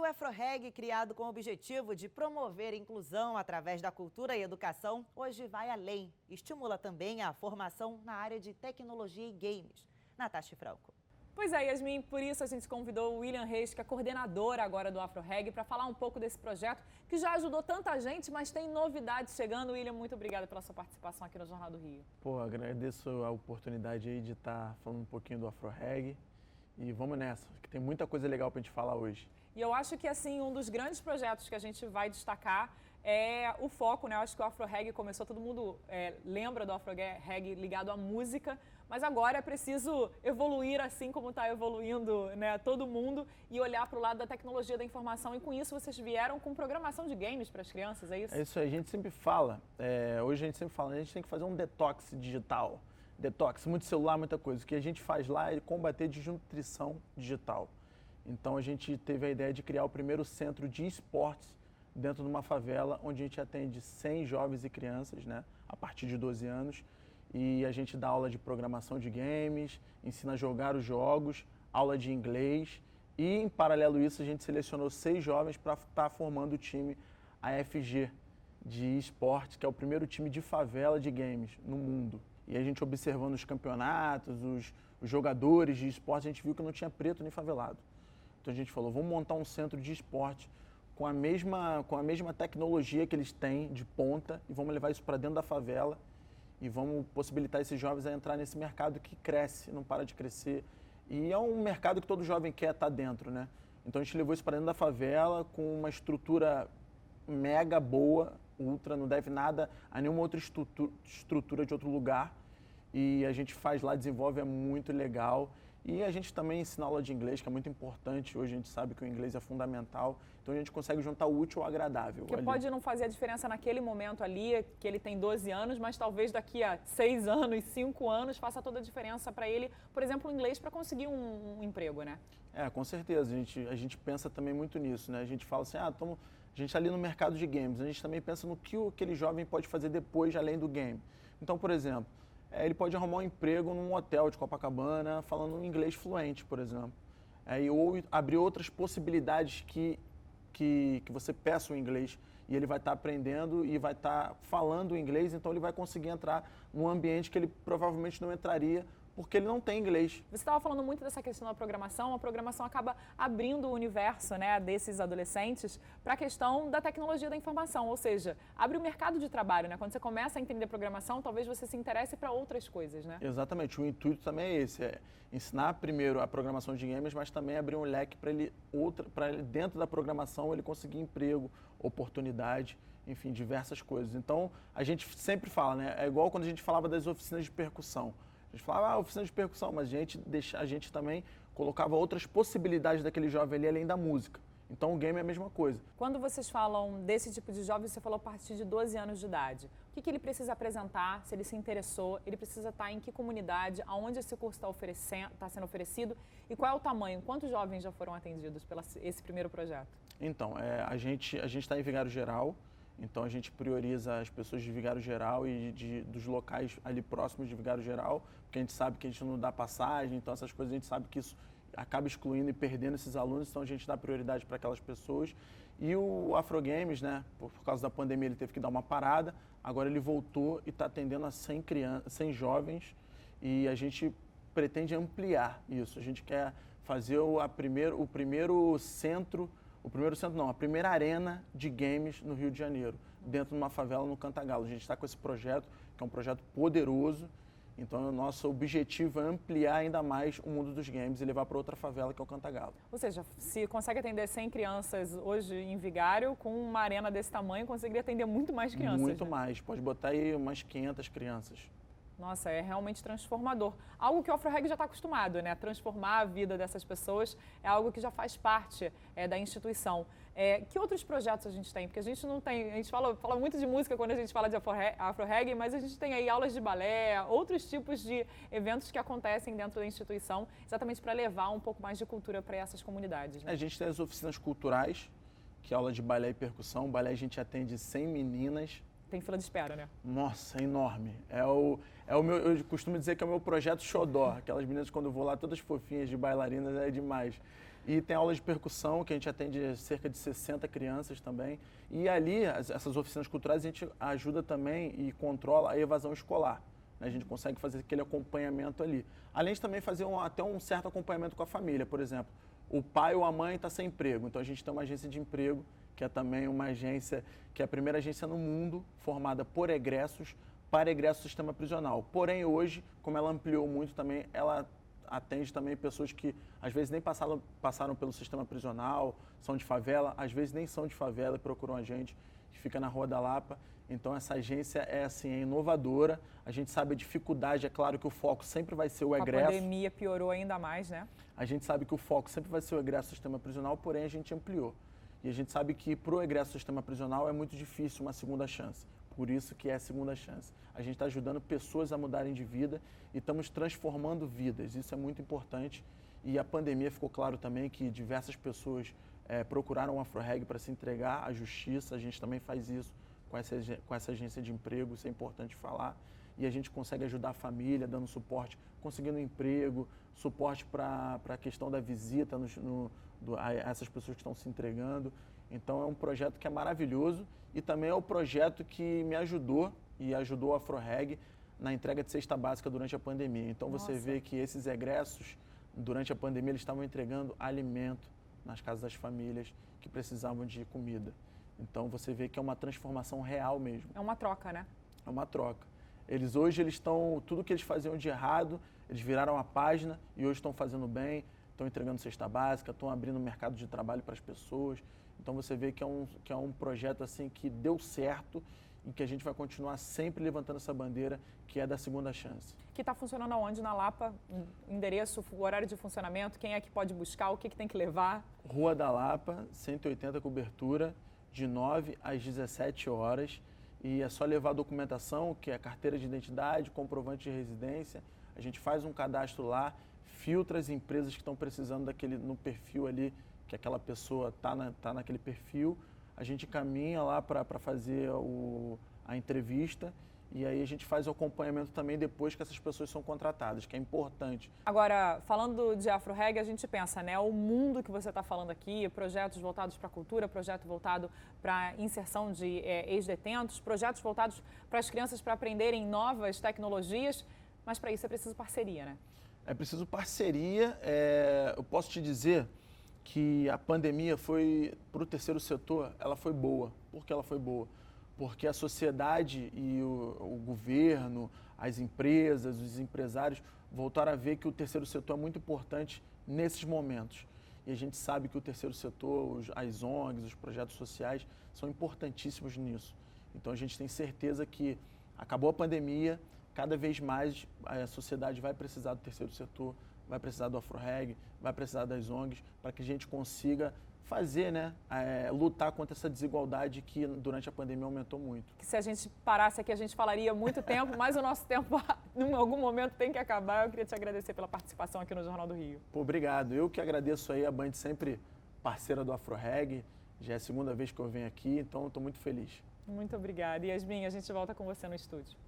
o AfroReg, criado com o objetivo de promover inclusão através da cultura e educação, hoje vai além. Estimula também a formação na área de tecnologia e games. Natasha Franco. Pois é, Yasmin, por isso a gente convidou o William Reis, que é coordenador agora do AfroReg, para falar um pouco desse projeto que já ajudou tanta gente, mas tem novidades chegando. William, muito obrigada pela sua participação aqui no Jornal do Rio. Agradeço a oportunidade aí de estar falando um pouquinho do AfroReg e vamos nessa, que tem muita coisa legal para a gente falar hoje. E eu acho que assim, um dos grandes projetos que a gente vai destacar é o foco, né? Eu acho que o AfroReg começou, todo mundo lembra do AfroReg ligado à música, mas agora é preciso evoluir assim como está evoluindo, né, todo mundo, e olhar para o lado da tecnologia da informação. E com isso vocês vieram com programação de games para as crianças, é isso? É isso aí, a gente sempre fala, hoje a gente sempre fala, a gente tem que fazer um detox digital. Detox, muito celular, muita coisa. O que a gente faz lá é combater desnutrição digital. Então a gente teve a ideia de criar o primeiro centro de esportes dentro de uma favela, onde a gente atende 100 jovens e crianças, né, a partir de 12 anos, e a gente dá aula de programação de games, ensina a jogar os jogos, aula de inglês, e em paralelo a isso a gente selecionou 6 jovens para estar formando o time AFG de esportes, que é o primeiro time de favela de games no mundo. E a gente observando os campeonatos, os jogadores de esporte, a gente viu que não tinha preto nem favelado. Então a gente falou, vamos montar um centro de esporte com a mesma tecnologia que eles têm de ponta e vamos levar isso para dentro da favela e vamos possibilitar esses jovens a entrar nesse mercado que cresce, não para de crescer. E é um mercado que todo jovem quer estar dentro, né? Então a gente levou isso para dentro da favela com uma estrutura mega boa, ultra, não deve nada a nenhuma outra estrutura de outro lugar. E a gente faz lá, desenvolve, é muito legal. E a gente também ensina aula de inglês, que é muito importante. Hoje a gente sabe que o inglês é fundamental. Então a gente consegue juntar o útil ao agradável. Que pode não fazer a diferença naquele momento ali, que ele tem 12 anos, mas talvez daqui a 6 anos, 5 anos, faça toda a diferença para ele, por exemplo, o inglês para conseguir um emprego, né? Com certeza. A gente pensa também muito nisso, né? A gente fala assim, a gente está ali no mercado de games. A gente também pensa no que aquele jovem pode fazer depois, além do game. Então, por exemplo, ele pode arrumar um emprego num hotel de Copacabana falando um inglês fluente, por exemplo. Ou abrir outras possibilidades que você peça o inglês e ele vai estar aprendendo e vai estar falando o inglês, então ele vai conseguir entrar num ambiente que ele provavelmente não entraria porque ele não tem inglês. Você estava falando muito dessa questão da programação. A programação acaba abrindo o universo, né, desses adolescentes para a questão da tecnologia da informação, ou seja, abre o mercado de trabalho, né? Quando você começa a entender programação, talvez você se interesse para outras coisas, né? Exatamente, o intuito também é esse, ensinar primeiro a programação de games, mas também abrir um leque para ele dentro da programação ele conseguir emprego, oportunidade, enfim, diversas coisas. Então, a gente sempre fala, né? É igual quando a gente falava das oficinas de percussão. A gente falava, oficina de percussão, mas a gente também colocava outras possibilidades daquele jovem ali, além da música. Então o game é a mesma coisa. Quando vocês falam desse tipo de jovem, você falou a partir de 12 anos de idade. O que ele precisa apresentar, se ele se interessou, ele precisa estar em que comunidade, aonde esse curso está sendo oferecido e qual é o tamanho? Quantos jovens já foram atendidos por esse primeiro projeto? Então, a gente está em Vigário Geral. Então a gente prioriza as pessoas de Vigário Geral e dos locais ali próximos de Vigário Geral, porque a gente sabe que a gente não dá passagem, então essas coisas a gente sabe que isso acaba excluindo e perdendo esses alunos, então a gente dá prioridade para aquelas pessoas. E o Afrogames, né, por causa da pandemia ele teve que dar uma parada, agora ele voltou e está atendendo a 100 jovens e a gente pretende ampliar isso. A gente quer fazer a primeira arena de games no Rio de Janeiro, dentro de uma favela no Cantagalo. A gente está com esse projeto, que é um projeto poderoso, então o nosso objetivo é ampliar ainda mais o mundo dos games e levar para outra favela, que é o Cantagalo. Ou seja, se consegue atender 100 crianças hoje em Vigário, com uma arena desse tamanho, conseguiria atender muito mais crianças. Muito, né? mais, pode botar aí umas 500 crianças. Nossa, é realmente transformador. Algo que o AfroReg já está acostumado, né? Transformar a vida dessas pessoas é algo que já faz parte da instituição. Que outros projetos a gente tem? Porque a gente não tem, a gente fala muito de música quando a gente fala de AfroReg, mas a gente tem aí aulas de balé, outros tipos de eventos que acontecem dentro da instituição, exatamente para levar um pouco mais de cultura para essas comunidades. Né? A gente tem as oficinas culturais, que é aula de balé e percussão. O balé a gente atende 100 meninas. Tem fila de espera, né? Nossa, é enorme. Eu costumo dizer que é o meu projeto xodó. Aquelas meninas, quando eu vou lá, todas fofinhas de bailarinas, é demais. E tem aula de percussão, que a gente atende cerca de 60 crianças também. E ali, essas oficinas culturais, a gente ajuda também e controla a evasão escolar. Né? A gente consegue fazer aquele acompanhamento ali. Além de também fazer até um certo acompanhamento com a família. Por exemplo, o pai ou a mãe está sem emprego, então a gente tem uma agência de emprego, que é também uma agência, que é a primeira agência no mundo formada por egressos para egresso do sistema prisional. Porém, hoje, como ela ampliou muito também, ela atende também pessoas que às vezes nem passaram pelo sistema prisional, são de favela, às vezes nem são de favela e procuram a gente, que fica na Rua da Lapa. Então essa agência é assim, é inovadora, a gente sabe a dificuldade, é claro que o foco sempre vai ser o egresso. A pandemia piorou ainda mais, né? A gente sabe que o foco sempre vai ser o egresso do sistema prisional, porém a gente ampliou. E a gente sabe que para o egresso do sistema prisional é muito difícil uma segunda chance. Por isso que é a segunda chance. A gente está ajudando pessoas a mudarem de vida e estamos transformando vidas. Isso é muito importante. E a pandemia ficou claro também que diversas pessoas procuraram o AfroReg para se entregar à justiça. A gente também faz isso com essa agência de emprego, isso é importante falar. E a gente consegue ajudar a família, dando suporte, conseguindo emprego, suporte para a questão da visita a essas pessoas que estão se entregando. Então é um projeto que é maravilhoso e também é o projeto que me ajudou e ajudou a AfroReg na entrega de cesta básica durante a pandemia. Então você vê que esses egressos, durante a pandemia, eles estavam entregando alimento nas casas das famílias que precisavam de comida. Então você vê que é uma transformação real mesmo. É uma troca, né? É uma troca. Hoje eles estão, tudo que eles faziam de errado, eles viraram a página e hoje estão fazendo bem, estão entregando cesta básica, estão abrindo o mercado de trabalho para as pessoas. Então você vê que é um projeto assim que deu certo e que a gente vai continuar sempre levantando essa bandeira, que é da segunda chance. Que está funcionando aonde? Na Lapa? Endereço, o horário de funcionamento, quem é que pode buscar, o que tem que levar? Rua da Lapa, 180 cobertura, de 9 às 17 horas. E é só levar a documentação, que é carteira de identidade, comprovante de residência. A gente faz um cadastro lá, filtra as empresas que estão precisando no perfil ali, que aquela pessoa tá naquele perfil. A gente caminha lá para fazer a entrevista e aí a gente faz o acompanhamento também depois que essas pessoas são contratadas, que é importante. Agora, falando de AfroReg, a gente pensa, né, o mundo que você está falando aqui, projetos voltados para a cultura, projeto voltado para a inserção de ex-detentos, projetos voltados para as crianças para aprenderem novas tecnologias, mas para isso é preciso parceria, né? É preciso parceria. Eu posso te dizer que a pandemia foi, para o terceiro setor, ela foi boa. Por que ela foi boa? Porque a sociedade e o governo, as empresas, os empresários voltaram a ver que o terceiro setor é muito importante nesses momentos. E a gente sabe que o terceiro setor, as ONGs, os projetos sociais, são importantíssimos nisso. Então a gente tem certeza que acabou a pandemia, cada vez mais a sociedade vai precisar do terceiro setor, vai precisar do AfroReg, vai precisar das ONGs, para que a gente consiga fazer, né, lutar contra essa desigualdade que durante a pandemia aumentou muito. Que se a gente parasse aqui, a gente falaria muito tempo, mas o nosso tempo, em algum momento, tem que acabar. Eu queria te agradecer pela participação aqui no Jornal do Rio. Pô, obrigado. Eu que agradeço aí, a Band sempre parceira do AfroReg. Já é a segunda vez que eu venho aqui, então estou muito feliz. Muito obrigada. Yasmin, a gente volta com você no estúdio.